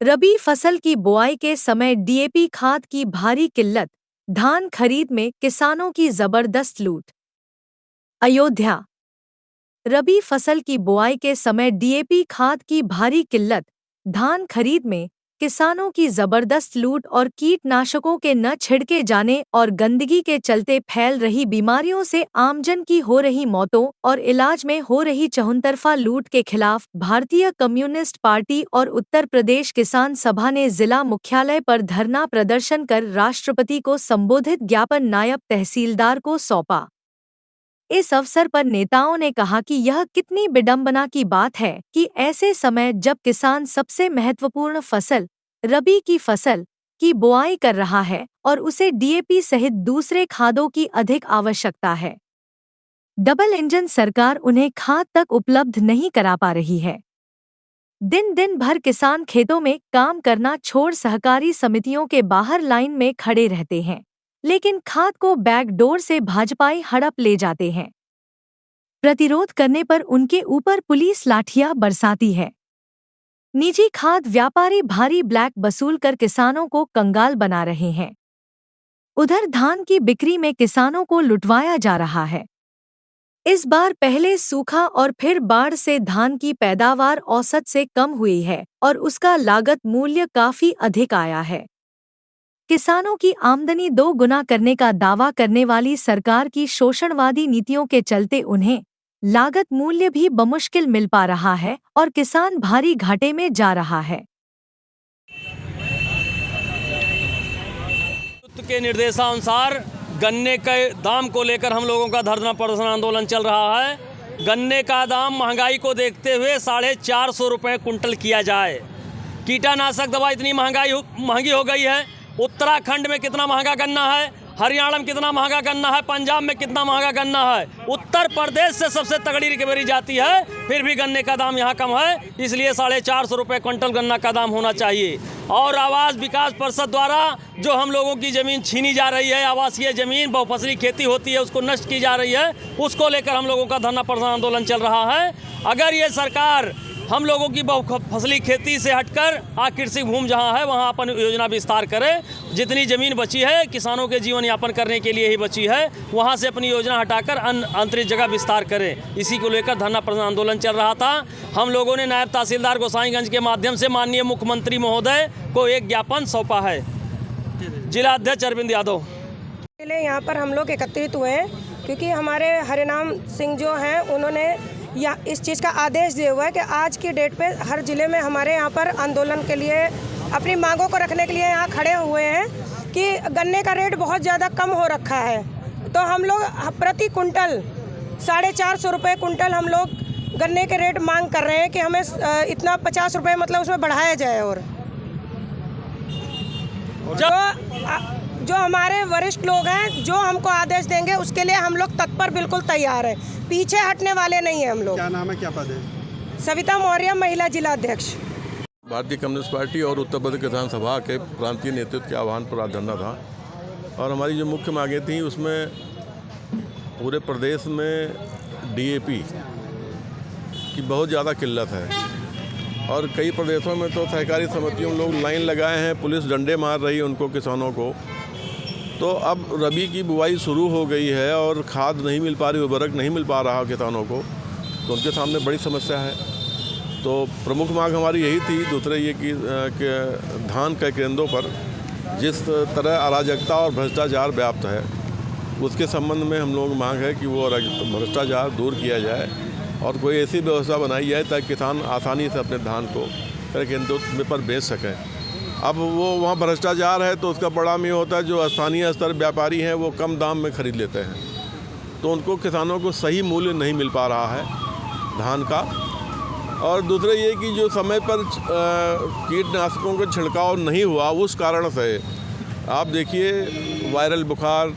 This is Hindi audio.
रबी फसल की बुआई के समय डीएपी खाद की भारी किल्लत, धान खरीद में किसानों की जबरदस्त लूट। अयोध्या। रबी फसल की बुआई के समय डीएपी खाद की भारी किल्लत, धान खरीद में किसानों की जबरदस्त लूट और कीटनाशकों के न छिड़के जाने और गंदगी के चलते फैल रही बीमारियों से आमजन की हो रही मौतों और इलाज में हो रही चहुंतरफा लूट के खिलाफ भारतीय कम्युनिस्ट पार्टी और उत्तर प्रदेश किसान सभा ने जिला मुख्यालय पर धरना प्रदर्शन कर राष्ट्रपति को संबोधित ज्ञापन नायब तहसीलदार को सौंपा। इस अवसर पर नेताओं ने कहा कि यह कितनी विडंबना की बात है कि ऐसे समय जब किसान सबसे महत्वपूर्ण फसल रबी की फसल की बुआई कर रहा है और उसे डीएपी सहित दूसरे खादों की अधिक आवश्यकता है, डबल इंजन सरकार उन्हें खाद तक उपलब्ध नहीं करा पा रही है। दिन भर किसान खेतों में काम करना छोड़ सहकारी समितियों के बाहर लाइन में खड़े रहते हैं, लेकिन खाद को बैकडोर से भाजपाई हड़प ले जाते हैं। प्रतिरोध करने पर उनके ऊपर पुलिस लाठियां बरसाती है। निजी खाद व्यापारी भारी ब्लैक वसूल कर किसानों को कंगाल बना रहे हैं। उधर धान की बिक्री में किसानों को लुटवाया जा रहा है। इस बार पहले सूखा और फिर बाढ़ से धान की पैदावार औसत से कम हुई है और उसका लागत मूल्य काफी अधिक आया है। किसानों की आमदनी 2 गुना करने का दावा करने वाली सरकार की शोषणवादी नीतियों के चलते उन्हें लागत मूल्य भी बमुश्किल मिल पा रहा है और किसान भारी घाटे में जा रहा है। के निर्देशानुसार गन्ने के दाम को लेकर हम लोगों का धरना प्रदर्शन आंदोलन चल रहा है। गन्ने का दाम महंगाई को देखते हुए 450 रुपये कुंटल किया जाए। कीटनाशक दवा इतनी महंगी हो गई है। उत्तराखंड में कितना महंगा गन्ना है, हरियाणा में कितना महंगा गन्ना है, पंजाब में कितना महंगा गन्ना है। उत्तर प्रदेश से सबसे तगड़ी रिकवरी जाती है, फिर भी गन्ने का दाम यहाँ कम है। इसलिए 450 रुपये क्विंटल गन्ना का दाम होना चाहिए। और आवास विकास परिषद द्वारा जो हम लोगों की ज़मीन छीनी जा रही है, आवासीय ज़मीन बहुफसली खेती होती है उसको नष्ट की जा रही है, उसको लेकर हम लोगों का धरना प्रदर्शन आंदोलन चल रहा है। अगर ये सरकार हम लोगों की बहुफसली खेती से हटकर कृषि भूमि जहाँ है वहाँ अपन योजना विस्तार करे। जितनी ज़मीन बची है किसानों के जीवन यापन करने के लिए ही बची है, वहाँ से अपनी योजना हटाकर अंतरिम जगह विस्तार करें। इसी को लेकर धरना प्रदर्शन आंदोलन चल रहा था। हम लोगों ने नायब तहसीलदार गोसाईगंज के माध्यम से माननीय मुख्यमंत्री महोदय को एक ज्ञापन सौंपा है। जिला अध्यक्ष अरविंद यादव। यहाँ पर हम लोग एकत्रित हुए हैं क्योंकि हमारे हरिनाम सिंह जो हैं उन्होंने या इस चीज़ का आदेश दिया हुआ है कि आज की डेट पे हर ज़िले में हमारे यहाँ पर आंदोलन के लिए अपनी मांगों को रखने के लिए यहाँ खड़े हुए हैं कि गन्ने का रेट बहुत ज़्यादा कम हो रखा है। तो हम लोग प्रति कुंटल 450 रुपये कुंटल हम लोग गन्ने के रेट मांग कर रहे हैं कि हमें इतना 50 रुपये मतलब उसमें बढ़ाया जाए। और जो हमारे वरिष्ठ लोग हैं जो हमको आदेश देंगे उसके लिए हम लोग तत्पर बिल्कुल तैयार हैं, पीछे हटने वाले नहीं हैं हम लोग। क्या नाम है, क्या पद है? सविता मौर्य, महिला जिला अध्यक्ष। भारतीय कम्युनिस्ट पार्टी और उत्तर प्रदेश किसान सभा के प्रांतीय नेतृत्व के आह्वान पर आज धरना था और हमारी जो मुख्य मांगें थीं उसमें पूरे प्रदेश में डीएपी की बहुत ज़्यादा किल्लत है और कई प्रदेशों में तो सहकारी समितियों लोग लाइन लगाए हैं, पुलिस डंडे मार रही है उनको, किसानों को। तो अब रबी की बुआई शुरू हो गई है और खाद नहीं मिल पा रही, उर्वरक नहीं मिल पा रहा किसानों को, तो उनके सामने बड़ी समस्या है। तो प्रमुख मांग हमारी यही थी। दूसरे ये कि धान के केंद्रों पर जिस तरह अराजकता और भ्रष्टाचार व्याप्त है उसके संबंध में हम लोग मांग है कि वो भ्रष्टाचार दूर किया जाए और कोई ऐसी व्यवस्था बनाई जाए ताकि किसान आसानी से अपने धान को केंद्रों पर बेच सकें। अब वो वहाँ भ्रष्टाचार है तो उसका परिणाम ये होता है जो स्थानीय स्तर व्यापारी हैं वो कम दाम में ख़रीद लेते हैं, तो उनको किसानों को सही मूल्य नहीं मिल पा रहा है धान का। और दूसरा ये कि जो समय पर कीटनाशकों का छिड़काव नहीं हुआ उस कारण से आप देखिए वायरल बुखार,